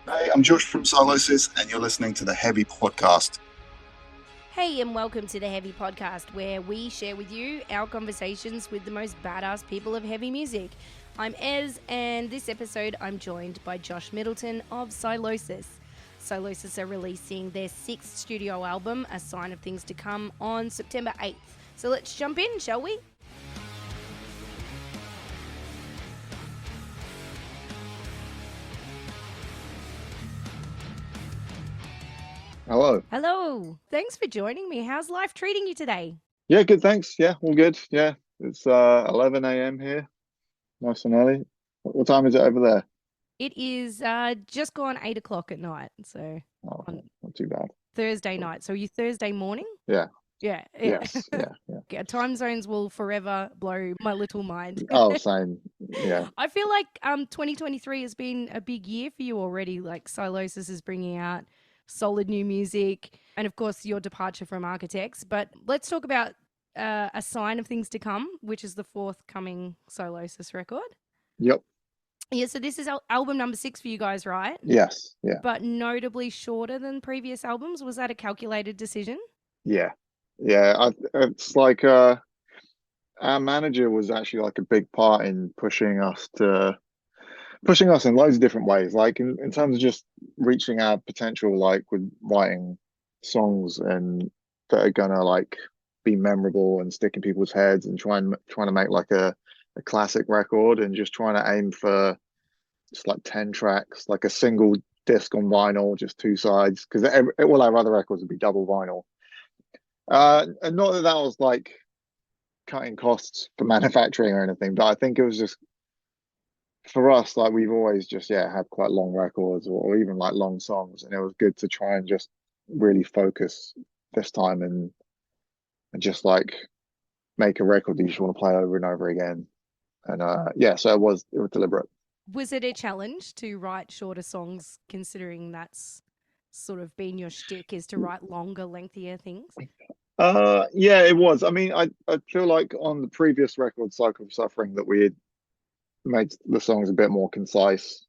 Hey, I'm Josh from Sylosis, and you're listening to the Heavy Podcast. Hey, and welcome to the Heavy Podcast, where we share with you our conversations with the most badass people of heavy music. I'm Ez, and this episode I'm joined by Josh Middleton of Sylosis. Sylosis are releasing their 6th studio album, A Sign of Things to Come, on September 8th. So let's jump in, shall we? Hello. Hello. Thanks for joining me. How's life treating you today? Yeah, good, thanks. Yeah, all good. Yeah, it's 11 a.m. here. Nice and early. What time is it over there? It is just gone 8 o'clock at night, so Oh, on not too bad. Thursday night. So are you Thursday morning? Yeah. Yeah. Yes. Yeah. Yeah. Yeah, time zones will forever blow my little mind. Oh, same. Yeah. I feel like 2023 has been a big year for you already. Like Sylosis is bringing out solid new music, and of course your departure from Architects. But let's talk about A Sign of Things to Come, which is the forthcoming Sylosis record. Yep. Yeah, so this is album number 6 for you guys, right? Yes. Yeah. But notably shorter than previous albums. Was that a calculated decision? Yeah. Yeah. It's like our manager was actually like a big part in pushing us in loads of different ways, like in terms of just reaching our potential, like with writing songs and that are gonna like be memorable and stick in people's heads, and trying to make like a classic record, and just trying to aim for just like 10 tracks, like a single disc on vinyl, just two sides, because all our other records would be double vinyl. And not that that was like cutting costs for manufacturing or anything, but I think it was just for us, like we've always just had quite long records, or even like long songs, and it was good to try and just really focus this time, and just like make a record that you just want to play over and over again. And so it was deliberate. Was it a challenge to write shorter songs, considering that's sort of been your shtick, is to write longer, lengthier things? Yeah, it was. I mean, I feel like on the previous record, Cycle of Suffering, that we had made the songs a bit more concise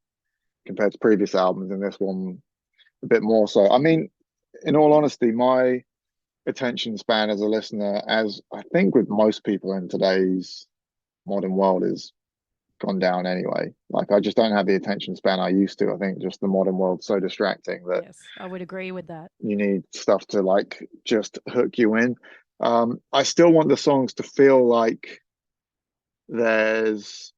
compared to previous albums, and this one a bit more so. I mean, in all honesty, my attention span as a listener, as I think with most people in today's modern world, is gone down anyway. Like I just don't have the attention span I used to. I think just the modern world's so distracting that Yes, I would agree with that. you need stuff to like just hook you in. I still want the songs to feel like there's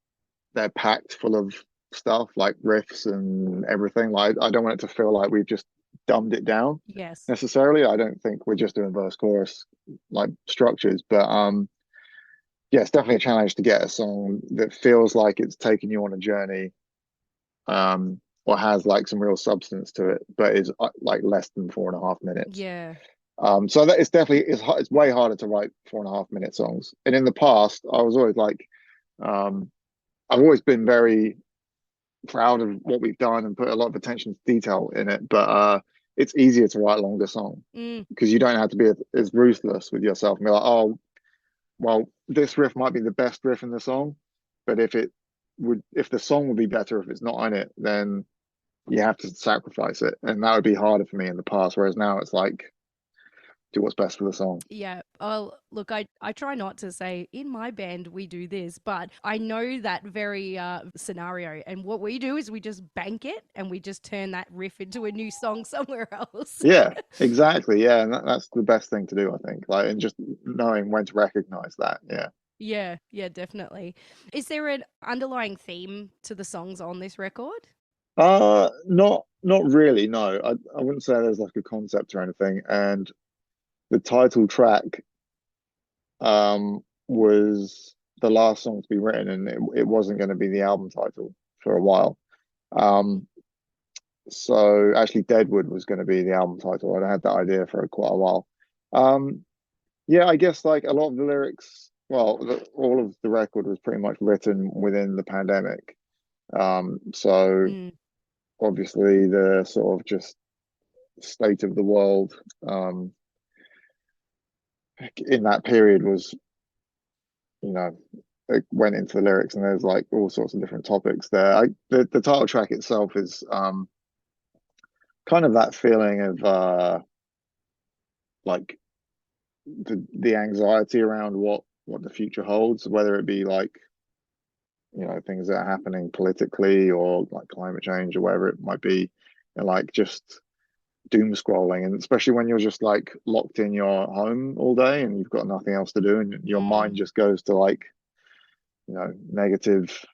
they're packed full of stuff, like riffs and everything. Like I don't want it to feel like we've just dumbed it down Yes. necessarily. I don't think we're just doing verse chorus like structures, but yeah, it's definitely a challenge to get a song that feels like it's taking you on a journey, or has like some real substance to it, but is like less than 4.5 minutes. Yeah. So that it's definitely it's way harder to write 4.5 minute songs. And in the past, I was always like, I've always been very proud of what we've done and put a lot of attention to detail in it, but it's easier to write a longer song because you don't have to be as ruthless with yourself and be like, oh, well, this riff might be the best riff in the song, but if the song would be better if it's not in it, then you have to sacrifice it, and that would be harder for me in the past. Whereas now it's like, do what's best for the song. Yeah. Oh, look, I try not to say in my band we do this, but I know that very scenario. And what we do is we just bank it and we just turn that riff into a new song somewhere else. Yeah, exactly. Yeah, and that's the best thing to do, I think. Like, and just knowing when to recognize that. Yeah. Yeah, definitely. Is there an underlying theme to the songs on this record? Not really. No, I wouldn't say there's like a concept or anything. And the title track was the last song to be written, and it wasn't going to be the album title for a while. So actually Deadwood was going to be the album title. I had that idea for quite a while. Yeah, I guess like a lot of the lyrics, well, all of the record was pretty much written within the pandemic. So obviously the sort of just state of the world in that period was, you know, it went into the lyrics, and there's like all sorts of different topics there. The title track itself is kind of that feeling of like the anxiety around what the future holds, whether it be like, things that are happening politically or like climate change or whatever it might be, and like just doom scrolling, and especially when you're just like locked in your home all day and you've got nothing else to do, and your mind Mm. just goes to like, negative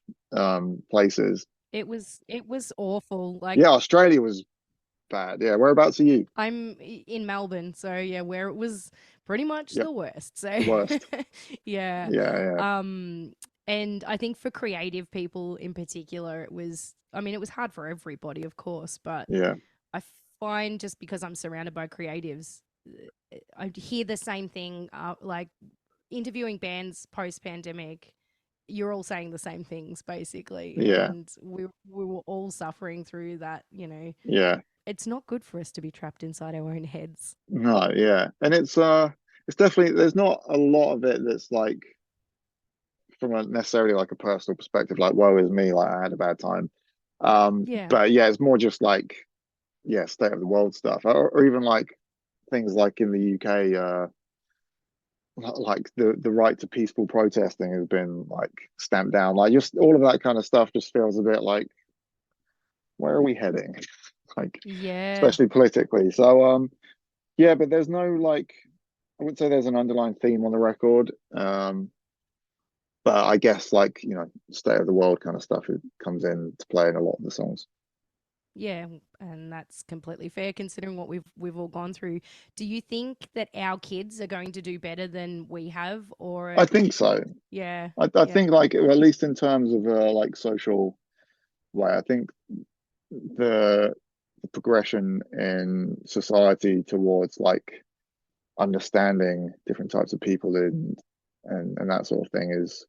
places. It was awful. Like Yeah, Australia was bad. Yeah, whereabouts are you? in Melbourne, so yeah, where it was pretty much Yep, the worst. So the worst. yeah. Yeah, Um and I think for creative people in particular, it was hard for everybody, of course, but yeah, I find just because I'm surrounded by creatives, I hear the same thing like interviewing bands post pandemic. You're all saying the same things basically, yeah, and we were all suffering through that, you know. yeah. It's not good for us to be trapped inside our own heads. No, yeah, and it's definitely, there's not a lot of it that's like from a necessarily like a personal perspective, like woe is me, like I had a bad time. Yeah. But yeah, it's more just like, yeah, state of the world stuff, or even like things like in the UK, like the right to peaceful protesting has been like stamped down. Like just all of that kind of stuff just feels a bit like, where are we heading? Like, Yeah. especially politically. So yeah, but there's no like, I wouldn't say there's an underlying theme on the record. But I guess like, state of the world kind of stuff, it comes in to play in a lot of the songs. Yeah, and that's completely fair considering what we've all gone through. Do you think that our kids are going to do better than we have, I or think so. yeah, I yeah. think like, at least in terms of like social way, I think the, the progression in society towards like understanding different types of people and that sort of thing is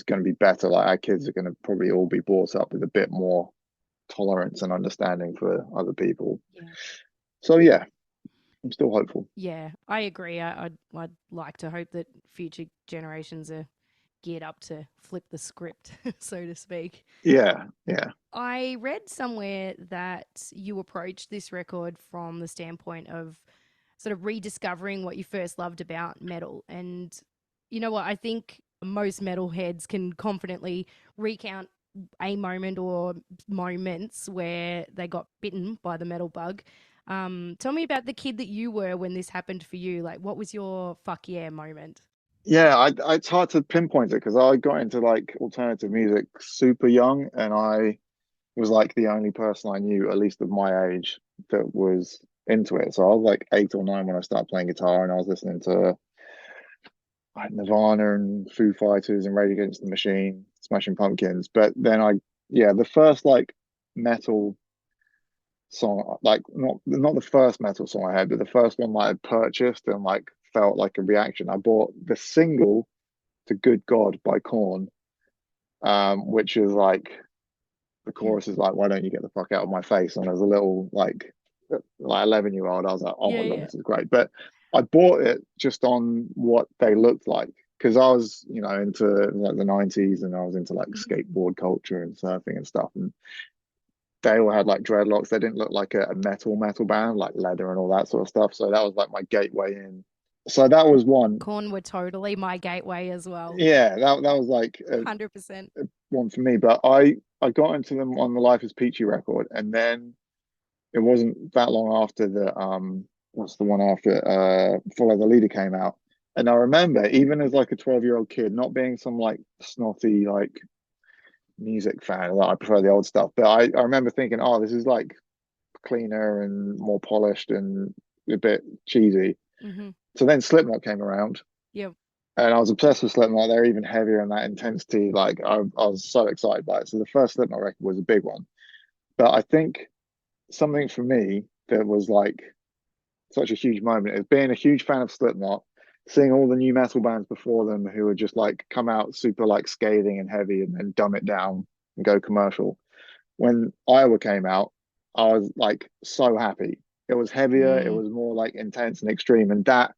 going to be better. Like our kids are going to probably all be brought up with a bit more tolerance and understanding for other people. Yeah. So yeah, I'm still hopeful. Yeah, I agree. I'd like to hope that future generations are geared up to flip the script, so to speak. Yeah, yeah, I read somewhere that you approached this record from the standpoint of sort of rediscovering what you first loved about metal. And you know what? I think most metalheads can confidently recount a moment or moments where they got bitten by the metal bug. Tell me about the kid that you were when this happened for you. Like, what was your fuck yeah moment? yeah. It's hard to pinpoint it because I got into like alternative music super young, and I was like the only person I knew, at least of my age, that was into it. So I was like 8 or 9 when I started playing guitar, and I was listening to like Nirvana and Foo Fighters and Rage Against the Machine, Smashing Pumpkins. But then yeah, the first like metal song, like not the first metal song I had, but the first one that I purchased and like felt like a reaction. I bought the single to "Good God" by Korn, which is like the Yeah. chorus is like, "Why don't you get the fuck out of my face?" And as a little like 11-year-old, I was like, "Oh Yeah, my God, yeah. this is great." But I bought it just on what they looked like because I was, into like the 90s, and I was into like Mhm. skateboard culture and surfing and stuff. And they all had like dreadlocks. They didn't look like a metal band, like leather and all that sort of stuff. So that was like my gateway in. So that was one. Corn were totally my gateway as well. Yeah, that was like 100%. one for me. But I got into them on the Life is Peachy record, and then it wasn't that long after the what's the one after Follow the Leader came out. And I remember, even as like a 12-year-old kid, not being some like snotty like music fan, like I prefer the old stuff. But I remember thinking, oh, this is like cleaner and more polished and a bit cheesy. Mm-hmm. So then Slipknot came around, Yep. and I was obsessed with Slipknot. They're even heavier in that intensity. Like I was so excited by it. So the first Slipknot record was a big one. But I think something for me that was like such a huge moment is being a huge fan of Slipknot, seeing all the new metal bands before them who would just like come out super like scathing and heavy and then dumb it down and go commercial. When Iowa came out, I was like so happy. It was heavier, it Mm. was more like intense and extreme. And that,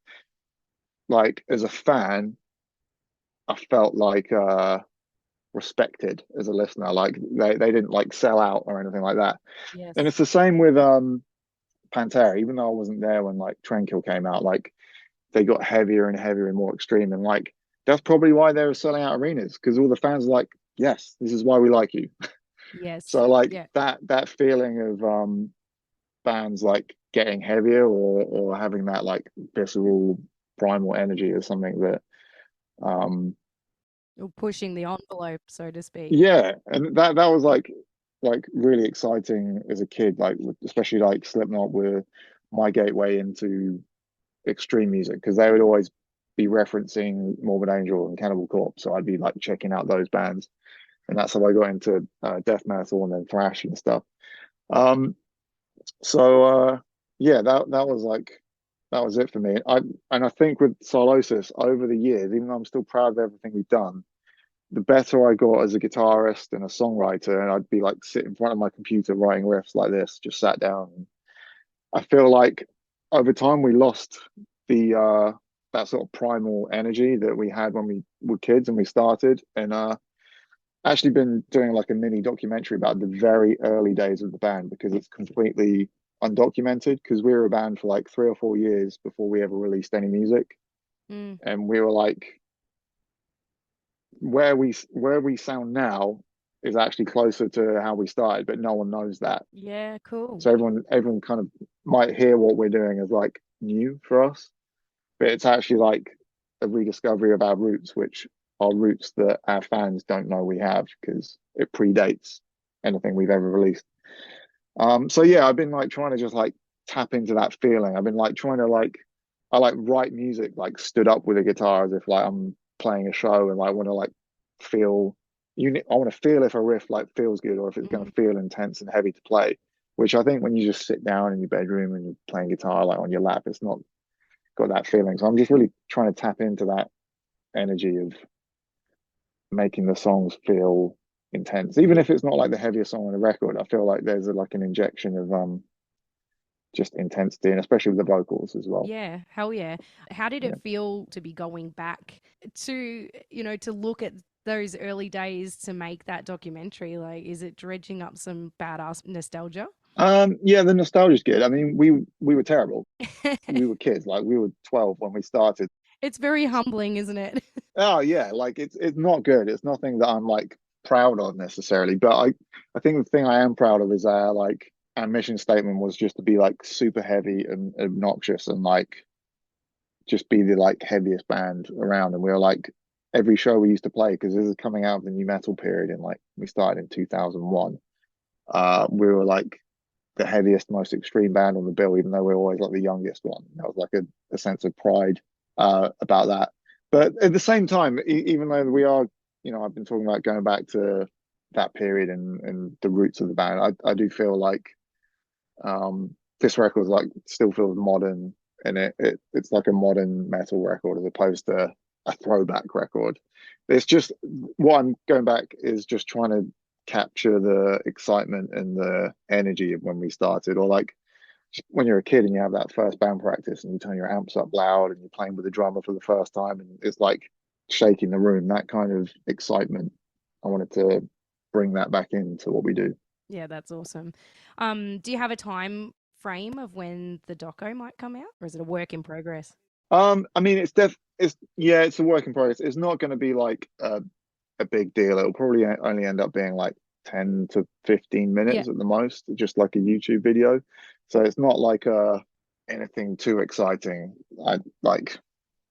like, as a fan, I felt like respected as a listener. Like they didn't like sell out or anything like that. And Yes. it's the same with Pantera. Even though I wasn't there when like Tranquil came out, like they got heavier and heavier and more extreme. And like that's probably why they were selling out arenas, because all the fans are like, yes, this is why we like you. Yes. So like Yeah. that feeling of bands like getting heavier or having that like visceral primal energy is something that um You're pushing the envelope, so to speak. yeah, and that was like really exciting as a kid, like especially like Slipknot were my gateway into extreme music, because they would always be referencing Morbid Angel and Cannibal Corpse, so I'd be like checking out those bands, and that's how I got into death metal and then thrash and stuff. um so yeah, that was like that was it for me. I think with Sylosis over the years, even though I'm still proud of everything we've done, the better I got as a guitarist and a songwriter, and I'd be like sit in front of my computer writing riffs like this, just sat down. I feel like over time we lost the that sort of primal energy that we had when we were kids and we started. And actually been doing like a mini documentary about the very early days of the band, because it's completely undocumented, because we were a band for like 3 or 4 years before we ever released any music. Mm. And we were like, where we sound now is actually closer to how we started, but no one knows that. Yeah, cool. So everyone kind of might hear what we're doing as like new for us, but it's actually like a rediscovery of our roots, which are roots that our fans don't know we have, because it predates anything we've ever released. So yeah, I've been like trying to just like tap into that feeling. I've been like trying to like I like write music like stood up with a guitar, as if like I'm playing a show, and like want to like feel I want to feel if a riff like feels good, or if it's going Mm. to feel intense and heavy to play. Which I think when you just sit down in your bedroom and you're playing guitar like on your lap, it's not got that feeling. So I'm just really trying to tap into that energy of making the songs feel intense, even if it's not like the heaviest song on the record. I feel like there's like an injection of just intensity, and especially with the vocals as well. Yeah, hell yeah. How did Yeah. it feel to be going back to, to look at those early days to make that documentary? Like, is it dredging up some badass nostalgia? Yeah, the nostalgia's good. I mean, we were terrible. We were kids, like we were 12 when we started. It's very humbling, isn't it? Oh yeah, like it's not good. It's nothing that I'm like proud of necessarily, but I think the thing I am proud of is our mission statement was just to be like super heavy and obnoxious, and like just be the like heaviest band around. And we were like every show we used to play, because this is coming out of the new metal period, and like we started in 2001. We were like the heaviest, most extreme band on the bill, even though we were always like the youngest one. That was like a sense of pride about that. But at the same time, even though we are, I've been talking about going back to that period and the roots of the band, I do feel like this record like still feels modern, and it's like a modern metal record as opposed to a throwback record. It's just what I'm going back is just trying to capture the excitement and the energy of when we started, or like when you're a kid and you have that first band practice and you turn your amps up loud and you're playing with the drummer for the first time and it's like shaking the room. That kind of excitement, I wanted to bring that back into what we do. Yeah, that's awesome. Do you have a time frame of when the doco might come out, or is it a work in progress? I mean, it's yeah, it's a work in progress. It's not going to be like a big deal. It'll probably only end up being like 10 to 15 Yeah. minutes at the most, just like a YouTube video. So it's not like anything too exciting. I like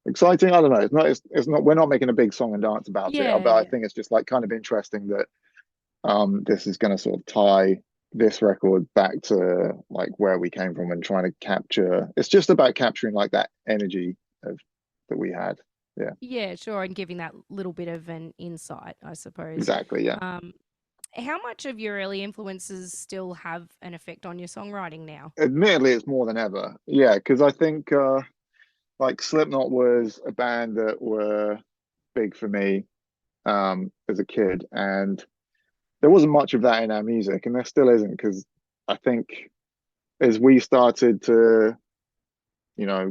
exciting. I don't know. It's not. We're not making a big song and dance about it. Yeah, But I yeah. think it's just like kind of interesting that this is going to sort of tie this record back to like where we came from and trying to capture. It's just about capturing like that energy of that we had. Yeah, Yeah, sure. And giving that little bit of an insight, I suppose. exactly. Yeah. Um, how much of your early influences still have an effect on your songwriting now? Admittedly, it's more than ever. Yeah, because I think like Slipknot was a band that were big for me as a kid, and there wasn't much of that in our music, and there still isn't, because I think as we started to,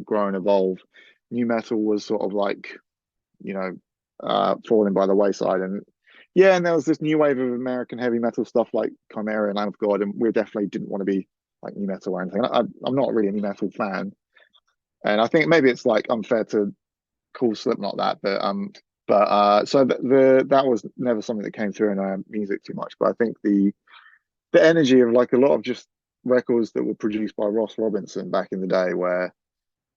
grow and evolve, new metal was sort of like, falling by the wayside, and Yeah, and there was this new wave of American heavy metal stuff like Chimera and Lamb of God, and we definitely didn't want to be like new metal or anything. I'm not really a new metal fan, and I think maybe it's like unfair to call Slipknot that, but so that was never something that came through in our music too much. But I think the energy of like a lot of just records that were produced by Ross Robinson back in the day, where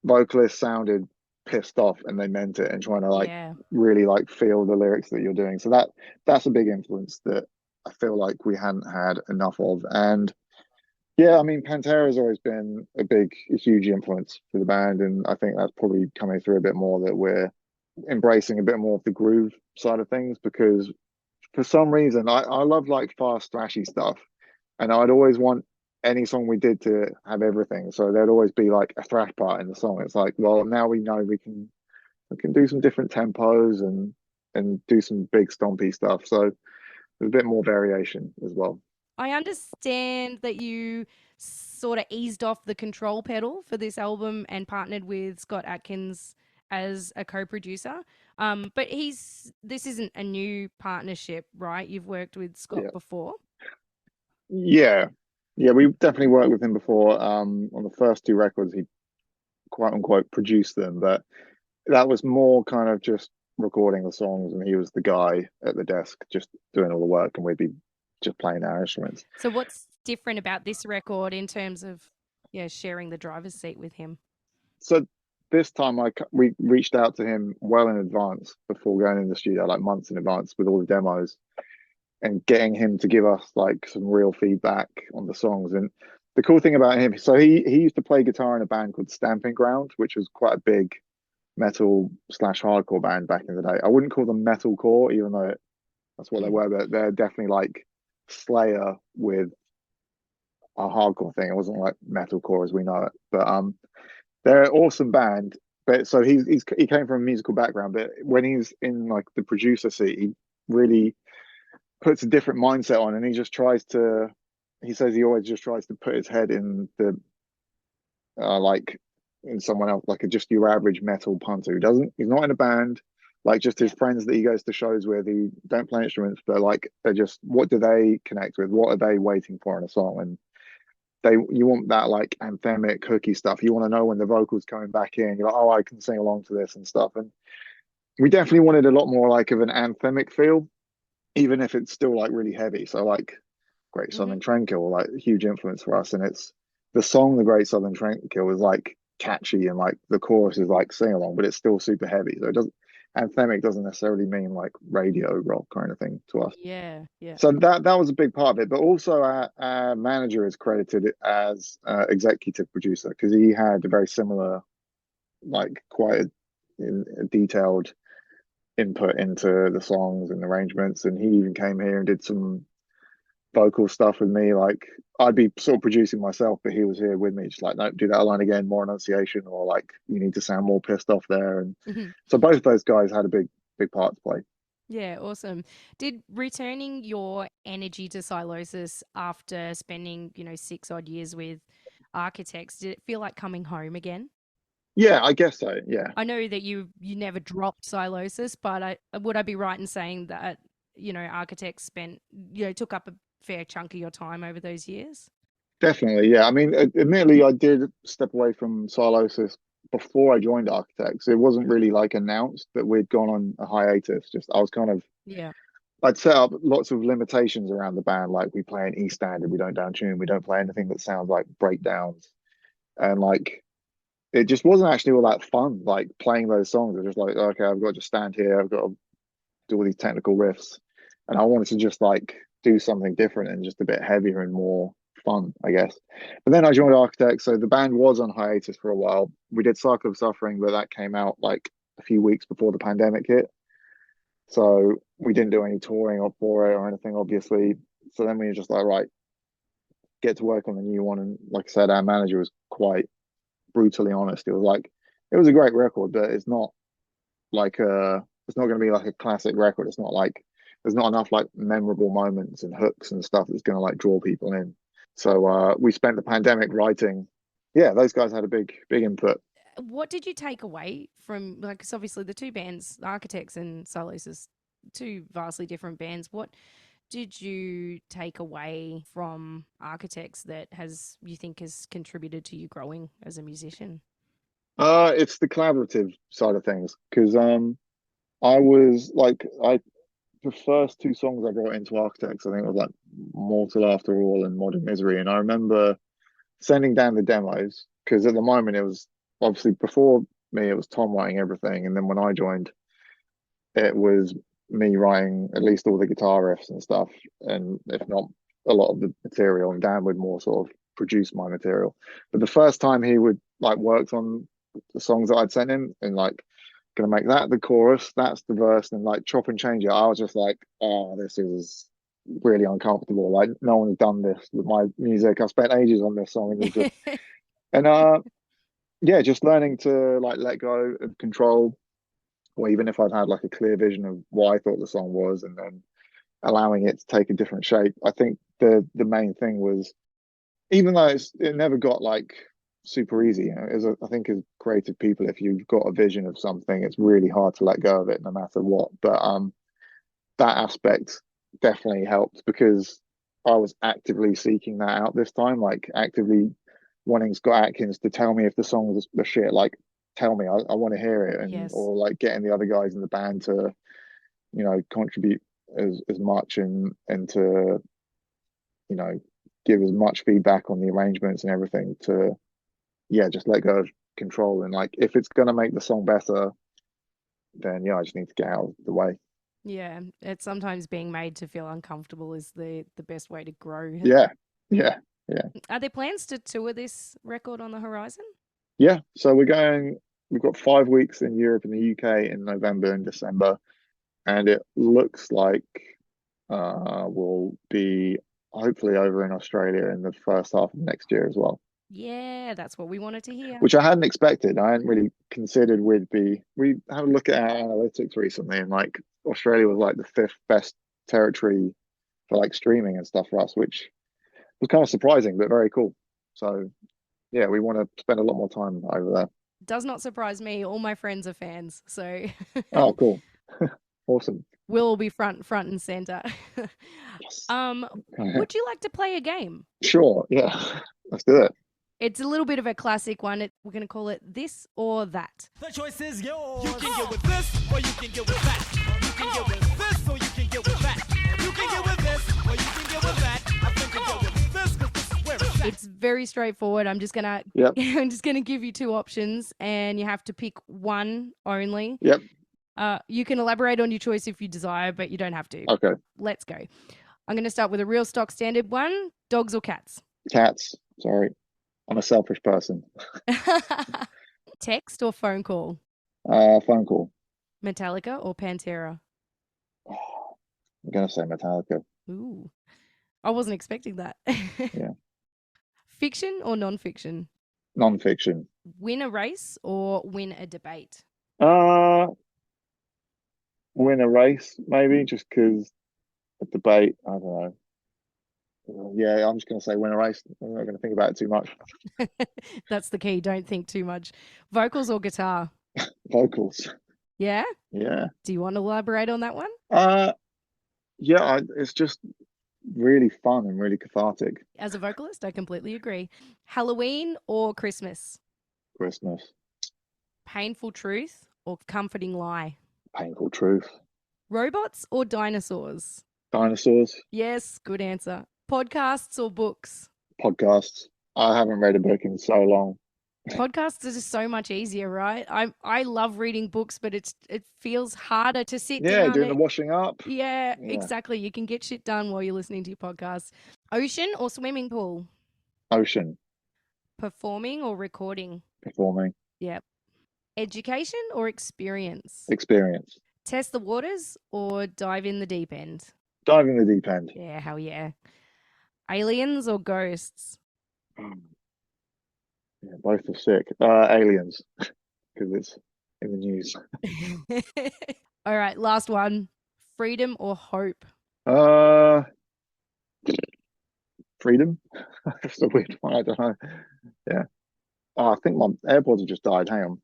vocalists sounded pissed off and they meant it and trying to like Yeah. really like feel the lyrics that you're doing. So that's a big influence that I feel like we hadn't had enough of. And yeah, I mean, Pantera has always been a huge influence for the band, and I think that's probably coming through a bit more that we're embracing a bit more of the groove side of things because for some reason I love like fast thrashy stuff, and I'd always want any song we did to have everything. So there'd always be like a thrash part in the song. It's like, well, now we know we can do some different tempos and do some big stompy stuff. So there's a bit more variation as well. I understand that you sort of eased off the control pedal for this album and partnered with Scott Atkins as a co-producer. But this isn't a new partnership, right? You've worked with Scott Yeah. before. Yeah. Yeah, we definitely worked with him before. On the first two records, he quote unquote produced them, but that was more kind of just recording the songs, and he was the guy at the desk just doing all the work, and we'd be just playing our instruments. So what's different about this record in terms of sharing the driver's seat with him? So this time, we reached out to him well in advance before going in the studio, like months in advance, with all the demos, and getting him to give us like some real feedback on the songs. And the cool thing about him, so he used to play guitar in a band called Stamping Ground, which was quite a big metal slash hardcore band back in the day. I wouldn't call them metalcore, even though that's what they Mm. were, but they're definitely like Slayer with a hardcore thing. It wasn't like metalcore as we know it, but they're an awesome band. But so he came from a musical background, but when he's in like the producer seat, he really puts a different mindset on, and he just tries to. He says he always just tries to put his head in the like in someone else, like just your average metal punter who doesn't. He's not in a band. Like just his Yeah. friends that he goes to shows with, he don't play instruments, but like they're just what do they connect with? What are they waiting for in a song? And you want that like anthemic hooky stuff. You want to know when the vocals coming back in. You're like, oh, I can sing along to this and stuff. And we definitely wanted a lot more like of an anthemic feel, even if it's still like really heavy. So like Great Hmm. Southern Trendkill, like huge influence for us. And it's the song The Great Southern Trendkill is like catchy and like the chorus is like sing along, but it's still super heavy. So it doesn't anthemic doesn't necessarily mean like radio rock or anything to us. Yeah, yeah. So that was a big part of it, but also our manager is credited as executive producer because he had a very similar, like quite a detailed input into the songs and arrangements, and he even came here and did some vocal stuff with me. Like I'd be sort of producing myself, but he was here with me, just like, no, do that line again, more enunciation, or like you need to sound more pissed off there. And Hmm. so both of those guys had a big part to play. Yeah, awesome. Did returning your energy to Sylosis after spending, 6 odd years with architects, did it feel like coming home again? Yeah, I guess so. Yeah, I know that you never dropped Sylosis, but would I be right in saying that, architects took up a fair chunk of your time over those years? definitely. Yeah, I mean, admittedly, I did step away from Sylosis before I joined Architects. It wasn't really like announced that we'd gone on a hiatus. Just I was kind of Yeah. I'd set up lots of limitations around the band, like we play in E standard, we don't down tune, we don't play anything that sounds like breakdowns, and like it just wasn't actually all that fun. Like playing those songs, it's just like okay, I've got to just stand here, I've got to do all these technical riffs, and I wanted to just like do something different and just a bit heavier and more fun, I guess. But then I joined Architect, so the band was on hiatus for a while. We did Cycle of Suffering, but that came out like a few weeks before the pandemic hit. So we didn't do any touring or for it or anything, obviously. So then we were just like, right, get to work on the new one. And like I said, our manager was quite brutally honest. It was like, it was a great record, but it's not going to be like a classic record. It's not like, there's not enough like memorable moments and hooks and stuff that's going to like draw people in. So we spent the pandemic writing. Yeah, those guys had a big input. What did you take away from, like, 'cause obviously the two bands, the Architects and Sylosis, two vastly different bands. What did you take away from Architects that you think has contributed to you growing as a musician? It's the collaborative side of things because I was like the first two songs I brought into Architects, I think it was like Mortal After All and Modern Misery. And I remember sending down the demos because at the moment it was obviously before me, it was Tom writing everything. And then when I joined, it was me writing at least all the guitar riffs and stuff. And if not a lot of the material, and Dan would more sort of produce my material. But the first time he would like worked on the songs that I'd sent him and like gonna make that the chorus, that's the verse, and like chop and change it. I was just like, oh, this is really uncomfortable. Like no one's done this with my music. I spent ages on this song, and just and yeah, just learning to like let go of control, or even if I'd had like a clear vision of what I thought the song was, and then allowing it to take a different shape. I think the main thing was, even though it never got like super easy, you know, I think as creative people, if you've got a vision of something, it's really hard to let go of it no matter what. But that aspect definitely helped because I was actively seeking that out this time, like actively wanting Scott Atkins to tell me if the song was the shit, like tell me, I want to hear it. And Yes. or like getting the other guys in the band to, you know, contribute as much and to, you know, give as much feedback on the arrangements and everything to, yeah, just let go of control. And like if it's gonna make the song better, then yeah, I just need to get out of the way. Yeah, it's sometimes being made to feel uncomfortable is the best way to grow. Yeah. Are there plans to tour this record on the horizon? Yeah. So we've got 5 weeks in Europe and the UK in November and December. And it looks like we'll be hopefully over in Australia in the first half of next year as well. Yeah, that's what we wanted to hear. Which I hadn't expected. I hadn't really considered we had a look at our analytics recently, and like Australia was like the fifth best territory for like streaming and stuff for us, which was kind of surprising but very cool. So yeah, we want to spend a lot more time over there. Does not surprise me. All my friends are fans, so Oh, cool. Awesome. We'll all be front and center. Yes. Would you like to play a game? Sure, yeah. Let's do it. It's a little bit of a classic one. We're going to call it This or That. The choice is yours. You can get with this or you can get with that. You can get with this or you can get with that. You can get with this or you can get with that. I think you get with this because this is where it's at. It's very straightforward. I'm just gonna give you two options and you have to pick one only. Yep. You can elaborate on your choice if you desire, but you don't have to. Okay. Let's go. I'm going to start with a real stock standard one. Dogs or cats? Cats. Sorry. I'm a selfish person. Text or phone call? Phone call. Metallica or Pantera? Oh, I'm going to say Metallica. Ooh. I wasn't expecting that. Yeah. Fiction or non-fiction? Non-fiction. Win a race or win a debate? Win a race, maybe, just because a debate, I don't know. Yeah, I'm just going to say win a race. I'm not going to think about it too much. That's the key. Don't think too much. Vocals or guitar? Vocals. Yeah? Yeah. Do you want to elaborate on that one? Yeah, it's just really fun and really cathartic. As a vocalist, I completely agree. Halloween or Christmas? Christmas. Painful truth or comforting lie? Painful truth. Robots or dinosaurs? Dinosaurs. Yes, good answer. Podcasts or books? Podcasts. I haven't read a book in so long. Podcasts are just so much easier, right? I love reading books, but it feels harder to sit down. Yeah, doing the washing up. Yeah, exactly. You can get shit done while you're listening to your podcast. Ocean or swimming pool? Ocean. Performing or recording? Performing. Yep. Education or experience? Experience. Test the waters or dive in the deep end? Dive in the deep end. Yeah, hell yeah. Aliens or ghosts? Yeah, both are sick. Aliens, because it's in the news. All right, last one. Freedom or hope? Freedom. That's a weird one. I don't know. Yeah. Oh, I think my AirPods have just died. Hang on.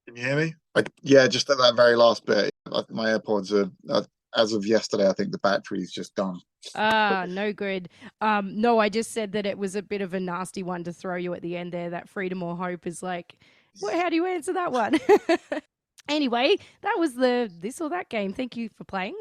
Can you hear me? Yeah, just at that very last bit. My AirPods are, as of yesterday, I think the battery's just done. No good. No, I just said that it was a bit of a nasty one to throw you at the end there. That freedom or hope is like, well, how do you answer that one? Anyway, that was the this or that game. Thank you for playing.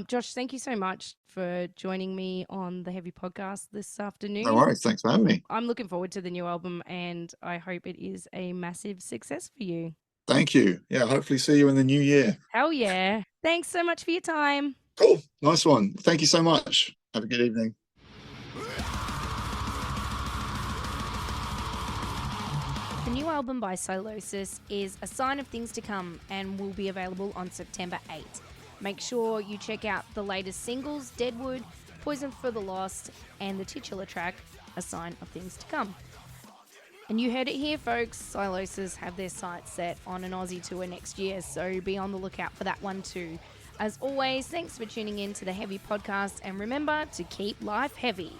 Josh, thank you so much for joining me on the Heavy Podcast this afternoon. No worries. Thanks for having me. I'm looking forward to the new album, and I hope it is a massive success for you. Thank you. Yeah, hopefully see you in the new year. Hell yeah. Thanks so much for your time. Cool. Nice one. Thank you so much. Have a good evening. The new album by Sylosis is A Sign of Things to Come and will be available on September 8th. Make sure you check out the latest singles, Deadwood, Poison for the Lost, and the titular track, A Sign of Things to Come. And you heard it here, folks. Sylosis have their sights set on an Aussie tour next year, so be on the lookout for that one too. As always, thanks for tuning in to the Heavy Podcast, and remember to keep life heavy.